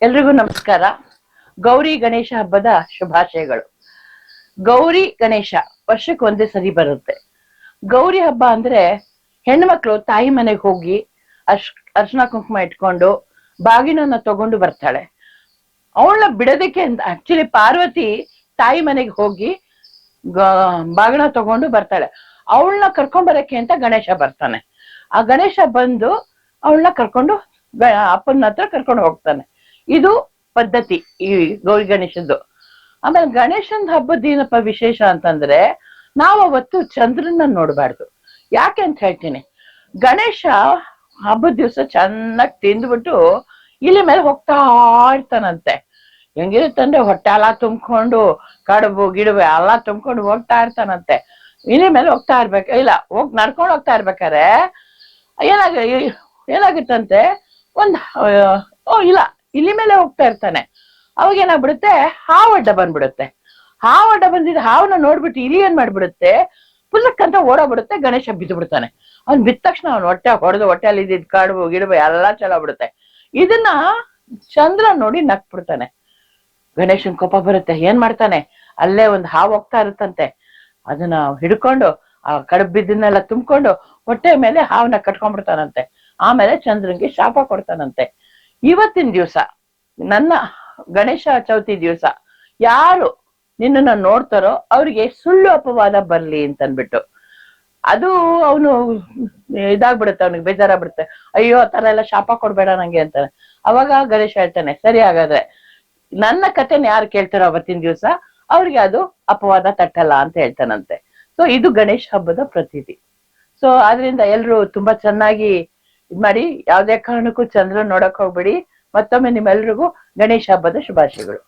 ಎಲ್ರಿಗೂ ನಮಸ್ಕಾರ. ಗೌರಿ ಗಣೇಶ ಹಬ್ಬದ ಶುಭಾಶಯಗಳು. ಗೌರಿ ಗಣೇಶ ವರ್ಷಕ್ಕೆ ಒಂದೇ ಸರಿ ಬರುತ್ತೆ. ಗೌರಿ ಹಬ್ಬ ಅಂದ್ರೆ ಹೆಣ್ಮಕ್ಳು ತಾಯಿ ಮನೆಗೆ ಹೋಗಿ ಅರ್ಶನ ಕುಂಕುಮ ಇಟ್ಕೊಂಡು ಬಾಗಿನನ್ನ ತಗೊಂಡು ಬರ್ತಾಳೆ. ಅವಳನ್ನ ಬಿಡೋದಕ್ಕೆ ಅಂತ ಆಕ್ಚುಲಿ ಪಾರ್ವತಿ ತಾಯಿ ಮನೆಗೆ ಹೋಗಿ ಬಾಗಿನ ತಗೊಂಡು ಬರ್ತಾಳೆ. ಅವಳನ್ನ ಕರ್ಕೊಂಡ್ ಬರಕ್ಕೆ ಅಂತ ಗಣೇಶ ಬರ್ತಾನೆ. ಆ ಗಣೇಶ ಬಂದು ಅವಳನ್ನ ಕರ್ಕೊಂಡು ಅಪ್ಪನ ಹತ್ರ ಕರ್ಕೊಂಡು ಹೋಗ್ತಾನೆ. ಇದು ಪದ್ಧತಿ ಈ ಗೌರಿ ಗಣೇಶದ್ದು. ಆಮೇಲೆ ಗಣೇಶನ್ ಹಬ್ಬದ ಏನಪ್ಪ ವಿಶೇಷ ಅಂತಂದ್ರೆ ನಾವು ಅವತ್ತು ಚಂದ್ರನ ನೋಡ್ಬಾರ್ದು. ಯಾಕೆ ಅಂತ ಹೇಳ್ತೀನಿ. ಗಣೇಶ ಹಬ್ಬದ ದಿವ್ಸ ಚೆನ್ನಾಗಿ ತಿಂದ್ಬಿಟ್ಟು ಇಲ್ಲಿ ಮೇಲೆ ಹೋಗ್ತಾ ಇರ್ತಾನಂತೆ. ಹೆಂಗಿರುತ್ತಂದ್ರೆ ಹೊಟ್ಟೆ ಎಲ್ಲ ತುಂಬ್ಕೊಂಡು ಕಡುಬು ಗಿಡುಬು ಎಲ್ಲ ತುಂಬ್ಕೊಂಡು ಹೋಗ್ತಾ ಇರ್ತಾನಂತೆ. ಇಲ್ಲಿ ಮೇಲೆ ಹೋಗ್ತಾ ಇಲ್ಲ ನಡ್ಕೊಂಡು ಹೋಗ್ತಾ ಇರ್ಬೇಕಾರೆ ಏನಾಗುತ್ತಂತೆ ಇಲ್ಲ ಇಲ್ಲಿ ಮೇಲೆ ಹೋಗ್ತಾ ಇರ್ತಾನೆ. ಅವಾಗ ಏನಾಗ್ಬಿಡುತ್ತೆ, ಹಾವಡ್ಡ ಬಂದ್ಬಿಡುತ್ತೆ. ಹಾವಡ್ಡ ಬಂದಿದ್ದು ಹಾವನ್ನ ನೋಡ್ಬಿಟ್ಟು ಇಲಿ ಏನ್ ಮಾಡ್ಬಿಡುತ್ತೆ, ಪುಲ್ಲಕ್ಕಂತ ಓಡೋಗ್ಬಿಡುತ್ತೆ. ಗಣೇಶ ಬಿದ್ದು ಬಿಡ್ತಾನೆ. ಅವ್ನ್ ಬಿದ್ದ ತಕ್ಷಣ ಅವ್ನ ಹೊಟ್ಟೆಯಲ್ಲಿ ಇದ್ದಿದ್ ಕಡುಬು ಗಿಡುಬು ಎಲ್ಲ ಚೆಲ್ಲೋಗ್ಬಿಡುತ್ತೆ. ಇದನ್ನ ಚಂದ್ರ ನೋಡಿ ನಕ್ಬಿಡ್ತಾನೆ. ಗಣೇಶನ್ ಕೋಪ ಬರುತ್ತೆ. ಏನ್ ಮಾಡ್ತಾನೆ, ಅಲ್ಲೇ ಒಂದು ಹಾವು ಹೋಗ್ತಾ ಇರುತ್ತಂತೆ. ಅದನ್ನ ಹಿಡ್ಕೊಂಡು ಆ ಕಡುಬು ಬಿದ್ದನ್ನೆಲ್ಲ ತುಂಬ್ಕೊಂಡು ಹೊಟ್ಟೆ ಮೇಲೆ ಹಾವನ್ನ ಕಟ್ಕೊಂಡ್ಬಿಡ್ತಾನಂತೆ. ಆಮೇಲೆ ಚಂದ್ರನ್ಗೆ ಶಾಪ ಕೊಡ್ತಾನಂತೆ. ಇವತ್ತಿನ ದಿವ್ಸ ನನ್ನ ಗಣೇಶ ಚೌತಿ ದಿವ್ಸ ಯಾರು ನಿನ್ನನ್ನ ನೋಡ್ತಾರೋ ಅವ್ರಿಗೆ ಸುಳ್ಳು ಅಪವಾದ ಬರ್ಲಿ ಅಂತನ್ಬಿಟ್ಟು ಅದು ಅವನು ಇದಾಗ್ಬಿಡುತ್ತೆ. ಅವನಿಗೆ ಬೇಜಾರಾಗ್ಬಿಡುತ್ತೆ. ಅಯ್ಯೋ ಆ ತರ ಎಲ್ಲ ಶಾಪ ಕೊಡ್ಬೇಡ ನಂಗೆ ಅಂತಾನೆ. ಅವಾಗ ಗಣೇಶ ಹೇಳ್ತಾನೆ, ಸರಿ ಹಾಗಾದ್ರೆ ನನ್ನ ಕಥೆನ ಯಾರು ಕೇಳ್ತಾರೋ ಅವತ್ತಿನ ದಿವ್ಸ ಅವ್ರಿಗೆ ಅದು ಅಪವಾದ ತಟ್ಟಲ್ಲ ಅಂತ ಹೇಳ್ತಾನಂತೆ. ಸೊ ಇದು ಗಣೇಶ ಹಬ್ಬದ ಪ್ರತೀತಿ. ಸೊ ಆದ್ರಿಂದ ಎಲ್ರು ತುಂಬಾ ಚೆನ್ನಾಗಿ ಇದ್ ಮಾಡಿ, ಯಾವ್ದೇ ಕಾರಣಕ್ಕೂ ಚಂದ್ರ ನೋಡಕ್ ಹೋಗ್ಬೇಡಿ. ಮತ್ತೊಮ್ಮೆ ನಿಮ್ಮೆಲ್ರಿಗೂ ಗಣೇಶ ಹಬ್ಬದ ಶುಭಾಶಯಗಳು.